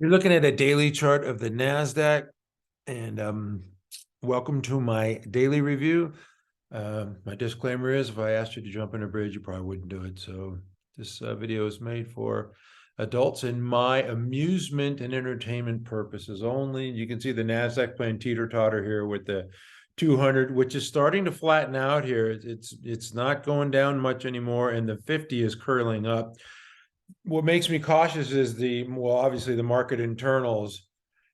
You're looking at a daily chart of the Nasdaq, and welcome to my daily review. My disclaimer is, if I asked you to jump in a bridge, you probably wouldn't do it. So this video is made for adults in my amusement and entertainment purposes only. You can see the Nasdaq playing teeter-totter here with the 200, which is starting to flatten out here. It's not going down much anymore, and the 50 is curling up. What makes me cautious is obviously the market internals,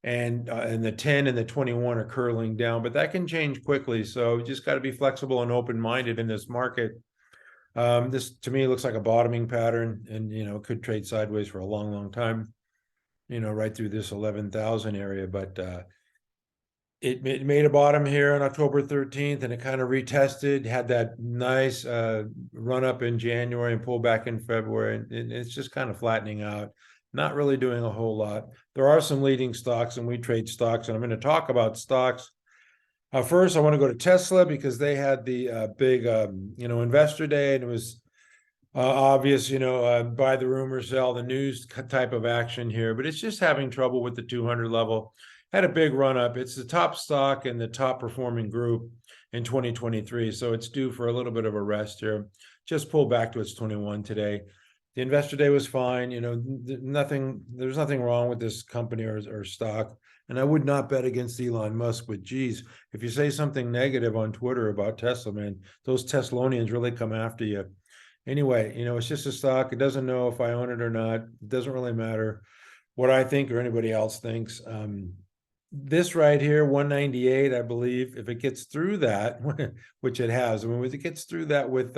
and the 10 and the 21 are curling down, but that can change quickly. So you just got to be flexible and open-minded in this market. This to me looks like a bottoming pattern, and could trade sideways for a long time, right through this 11,000 area. But it made a bottom here on October 13th, and it kind of retested, had that nice run up in January and pull back in February. And it's just kind of flattening out, not really doing a whole lot. There are some leading stocks, and we trade stocks, and I'm going to talk about stocks. First, I want to go to Tesla because they had the big, investor day, and it was obvious, buy the rumor, sell the news type of action here, but it's just having trouble with the 200 level. Had a big run up. It's the top stock and the top performing group in 2023. So it's due for a little bit of a rest here. Just pulled back to its 21 today. The investor day was fine. There's nothing wrong with this company or stock. And I would not bet against Elon Musk, but geez, if you say something negative on Twitter about Tesla, man, those Teslonians really come after you. Anyway, it's just a stock. It doesn't know if I own it or not. It doesn't really matter what I think or anybody else thinks. This right here, 198, I believe, if it gets through that, which it has, if it gets through that with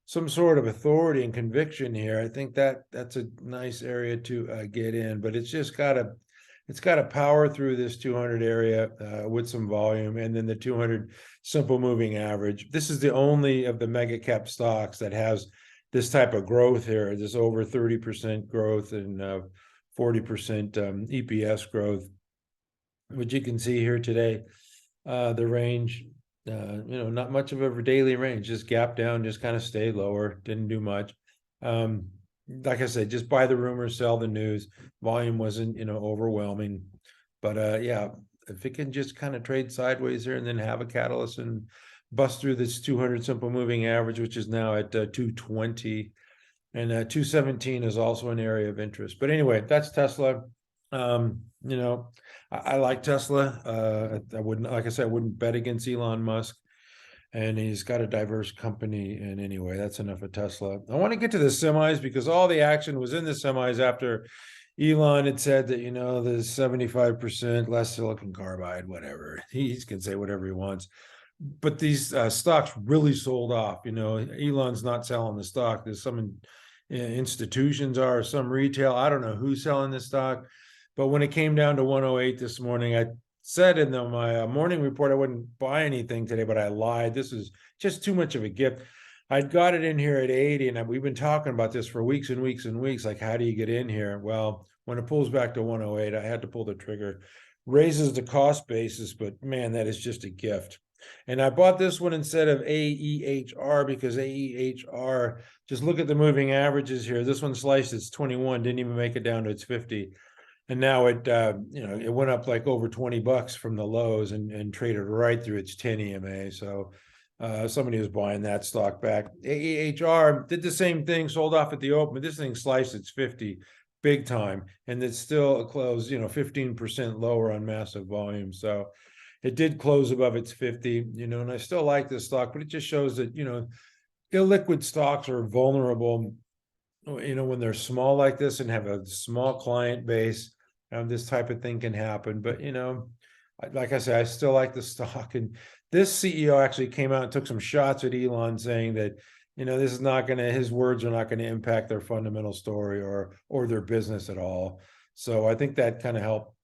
some sort of authority and conviction here, I think that's a nice area to get in. But it's just got to power through this 200 area with some volume, and then the 200 simple moving average. This is the only of the mega cap stocks that has this type of growth here, this over 30% growth and 40% EPS growth, which you can see here today. The range, not much of a daily range, just gap down, just kind of stayed lower, didn't do much. Like I said, just buy the rumors, sell the news. Volume wasn't, overwhelming. But yeah, if it can just kind of trade sideways here and then have a catalyst and bust through this 200 simple moving average, which is now at 220, and 217 is also an area of interest. But anyway, that's Tesla. I like Tesla. I wouldn't, like I said, I wouldn't bet against Elon Musk, and he's got a diverse company. And anyway, that's enough of Tesla. I want to get to the semis because all the action was in the semis after Elon had said that, there's 75% less silicon carbide, whatever. He can say whatever he wants. But these stocks really sold off. Elon's not selling the stock. There's some institutions are, some retail. I don't know who's selling the stock. But when it came down to 108 this morning, I said in my morning report I wouldn't buy anything today, but I lied. This is just too much of a gift. I'd got it in here at 80, and we've been talking about this for weeks and weeks and weeks. Like, how do you get in here? Well, when it pulls back to 108, I had to pull the trigger. Raises the cost basis, but man, that is just a gift. And I bought this one instead of AEHR because AEHR, just look at the moving averages here. This one sliced its 21, didn't even make it down to its 50. And now it, it went up like over $20 from the lows and traded right through its 10 EMA. So somebody was buying that stock back. AEHR did the same thing, sold off at the open, but this thing sliced its 50 big time, and it's still closed, 15% lower on massive volume. So it did close above its 50, and I still like this stock, but it just shows that, illiquid stocks are vulnerable, when they're small like this and have a small client base. This type of thing can happen. But, like I said, I still like the stock. And this CEO actually came out and took some shots at Elon, saying that, this is not going to, his words are not going to impact their fundamental story or their business at all. So I think that kind of helped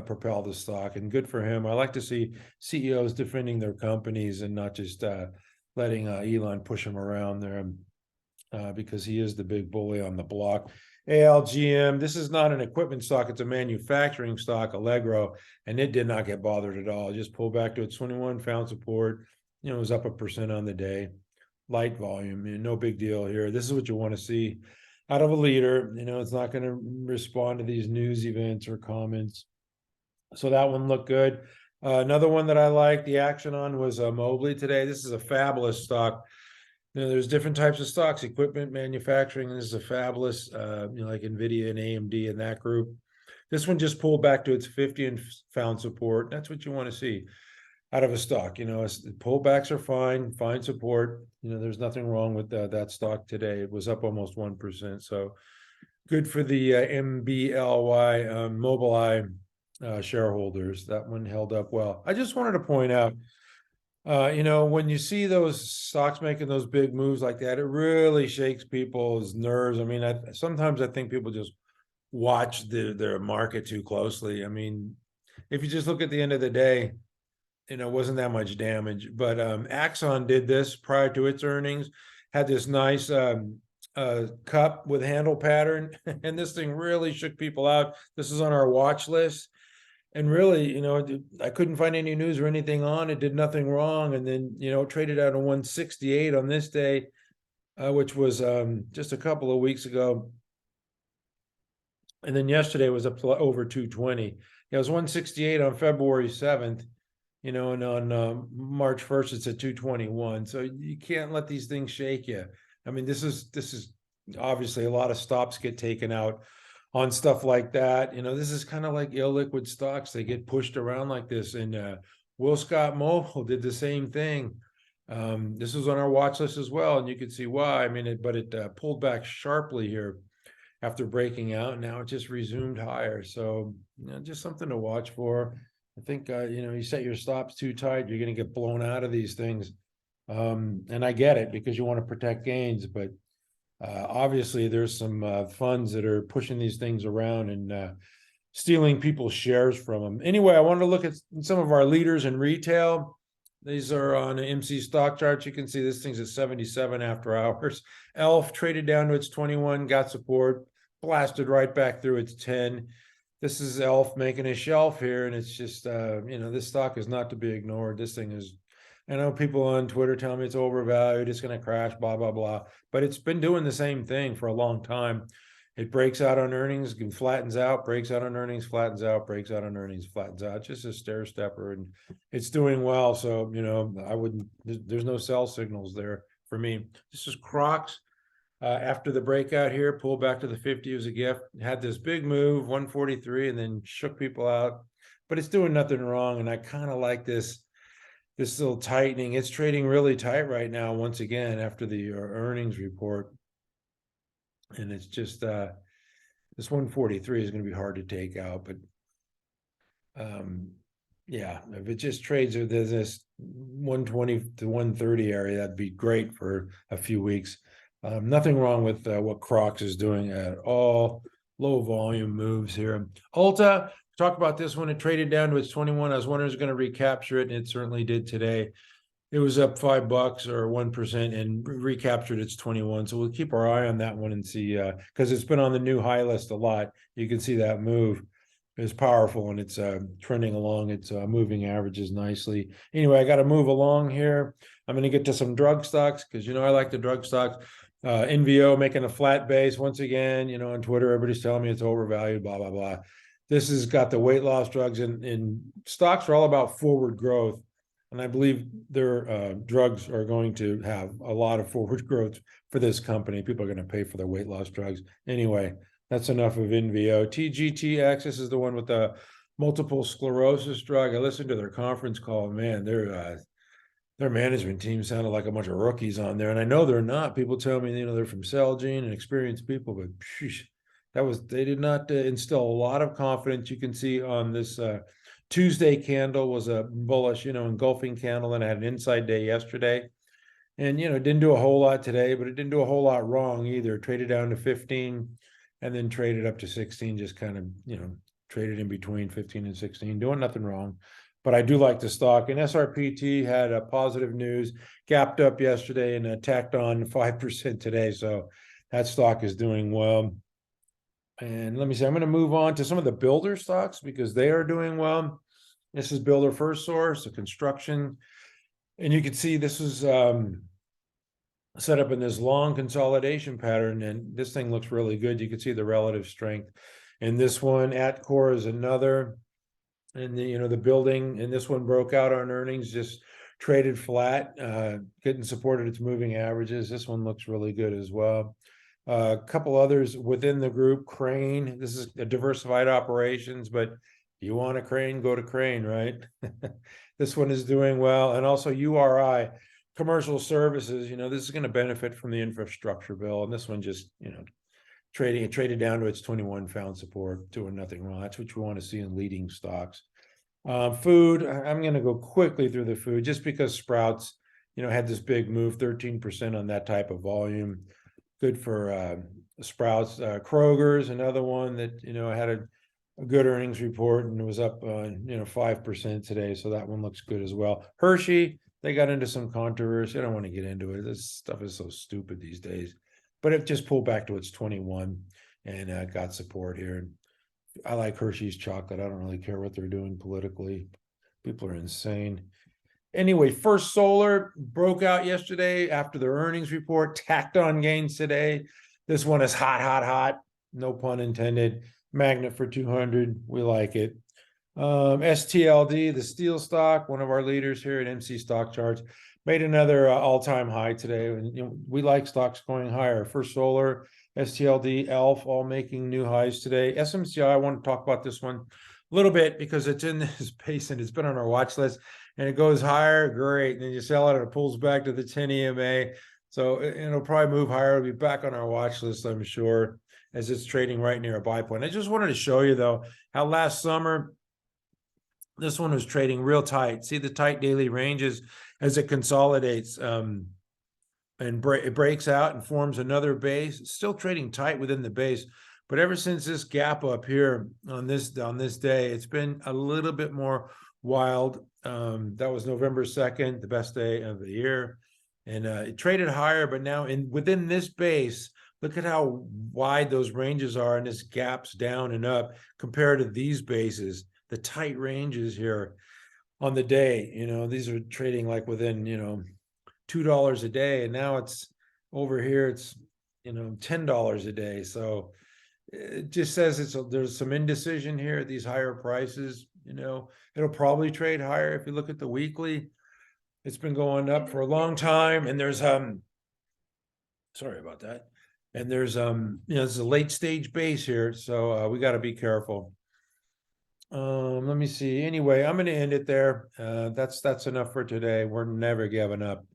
propel the stock, and good for him. I like to see CEOs defending their companies and not just letting Elon push them around there, because he is the big bully on the block. ALGM, this is not an equipment stock, it's a manufacturing stock, Allegro, and it did not get bothered at all. It just pulled back to its 21, found support. It was up 1% on the day. Light volume, no big deal here. This is what you want to see. out of a leader. It's not going to respond to these news events or comments. So that one looked good. Another one that I liked the action on was Mobley today. This is a fabulous stock. There's different types of stocks, equipment manufacturing. This is a fabulous, like NVIDIA and AMD in that group. This one just pulled back to its 50 and found support. That's what you want to see out of a stock. Pullbacks are fine support. There's nothing wrong with that stock today. It was up almost 1%. So good for the MBLY MBLY shareholders. That one held up well. I just wanted to point out, when you see those stocks making those big moves like that, it really shakes people's nerves. I mean, sometimes I think people just watch their market too closely. I mean, if you just look at the end of the day, wasn't that much damage. But AXON did this prior to its earnings, had this nice cup with handle pattern, and this thing really shook people out. This is on our watch list. And really, I couldn't find any news or anything on it, did nothing wrong. And then, it traded out of 168 on this day, which was just a couple of weeks ago. And then yesterday was up to over 220. It was 168 on February 7th, and on March 1st, it's at 221. So you can't let these things shake you. I mean, this is obviously a lot of stops get taken out on stuff like that. This is kind of like illiquid stocks. They get pushed around like this. And Will Scott Mobile did the same thing. This was on our watch list as well, and you could see why. I mean, it pulled back sharply here after breaking out. Now it just resumed higher. So just something to watch for. I think you set your stops too tight, you're going to get blown out of these things. And I get it, because you want to protect gains, but obviously there's some funds that are pushing these things around and stealing people's shares from them. Anyway, I wanted to look at some of our leaders in retail. These are on an MC stock chart. You can see this thing's at 77 after hours. ELF traded down to its 21, got support, blasted right back through its 10. This is ELF making a shelf here, and it's just, this stock is not to be ignored. This thing is, I know people on Twitter tell me it's overvalued, it's going to crash, blah, blah, blah. But it's been doing the same thing for a long time. It breaks out on earnings and flattens out, breaks out on earnings, flattens out, breaks out on earnings, flattens out. It's just a stair stepper, and it's doing well. So, I wouldn't, there's no sell signals there for me. This is CROX. After the breakout here, pulled back to the 50 as a gift, had this big move, 143, and then shook people out. But it's doing nothing wrong, and I kind of like this little tightening. It's trading really tight right now, once again, after the earnings report. And it's just this 143 is going to be hard to take out, but yeah, if it just trades within this 120 to 130 area, that'd be great for a few weeks. Nothing wrong with what CROX is doing at all. Low volume moves here. ULTA, talk about this one. It traded down to its 21. I was wondering if it was going to recapture it, and it certainly did today. It was up $5 or 1% and recaptured its 21. So we'll keep our eye on that one and see, because it's been on the new high list a lot. You can see that move is powerful, and it's trending along its moving averages nicely. Anyway, I got to move along here. I'm going to get to some drug stocks, because I like the drug stocks. NVO making a flat base once again. On Twitter, everybody's telling me it's overvalued, blah, blah, blah. This has got the weight loss drugs, and stocks are all about forward growth. And I believe their drugs are going to have a lot of forward growth for this company. People are going to pay for their weight loss drugs. Anyway, that's enough of NVO. TGTX, this is the one with the multiple sclerosis drug. I listened to their conference call. Man, their management team sounded like a bunch of rookies on there. And I know they're not. People tell me, they're from Celgene and experienced people, but sheesh, they did not instill a lot of confidence. You can see on this Tuesday candle was a bullish, engulfing candle, and I had an inside day yesterday. And, it didn't do a whole lot today, but it didn't do a whole lot wrong either. Traded down to 15 and then traded up to 16, just kind of, traded in between 15 and 16, doing nothing wrong. But I do like the stock. And SRPT had a positive news, gapped up yesterday and tacked on 5% today. So that stock is doing well. And let me see, I'm going to move on to some of the builder stocks, because they are doing well. This is Builder First Source, the construction. And you can see this is set up in this long consolidation pattern, and this thing looks really good. You can see the relative strength. And this one, ATKR, is another. And the building, and this one broke out on earnings, just traded flat, getting supported its moving averages. This one looks really good as well. A couple others within the group. Crane, this is a diversified operations, but if you want a Crane, go to Crane, right? This one is doing well. And also URI, commercial services, this is going to benefit from the infrastructure bill. And this one just, traded down to its 21 found support, doing nothing wrong. That's what you want to see in leading stocks. Food, I'm going to go quickly through the food just because Sprouts, had this big move, 13% on that type of volume. Good for Sprouts. Kroger's another one that, had a good earnings report and it was up, 5% today. So that one looks good as well. Hershey, they got into some controversy. I don't want to get into it. This stuff is so stupid these days. But it just pulled back to its 21 and got support here. And I like Hershey's chocolate. I don't really care what they're doing politically. People are insane. Anyway, First Solar broke out yesterday after their earnings report, tacked on gains today. This one is hot, hot, hot. No pun intended. Magnet for 200. We like it. STLD, the steel stock, one of our leaders here at MC Stock Charts, made another all-time high today. And we like stocks going higher. First Solar, STLD, ELF, all making new highs today. SMCI, I want to talk about this one a little bit because it's in this pace and it's been on our watch list. And it goes higher, great. And then you sell it and it pulls back to the 10 EMA. So it'll probably move higher. It'll be back on our watch list, I'm sure, as it's trading right near a buy point. I just wanted to show you, though, how last summer, this one was trading real tight. See the tight daily ranges as it consolidates and it breaks out and forms another base. It's still trading tight within the base. But ever since this gap up here on this day, it's been a little bit more wild. That was November 2nd, the best day of the year. And it traded higher, but now within this base, look at how wide those ranges are, and this gaps down and up compared to these bases. The tight ranges here on the day, these are trading like within, $2 a day. And now it's over here, it's, $10 a day. So it just says there's some indecision here at these higher prices. It'll probably trade higher. If you look at the weekly, it's been going up for a long time. And there's, sorry about that. And there's, this is a late stage base here. So we got to be careful. Let me see. Anyway, I'm going to end it there. That's enough for today. We're never giving up.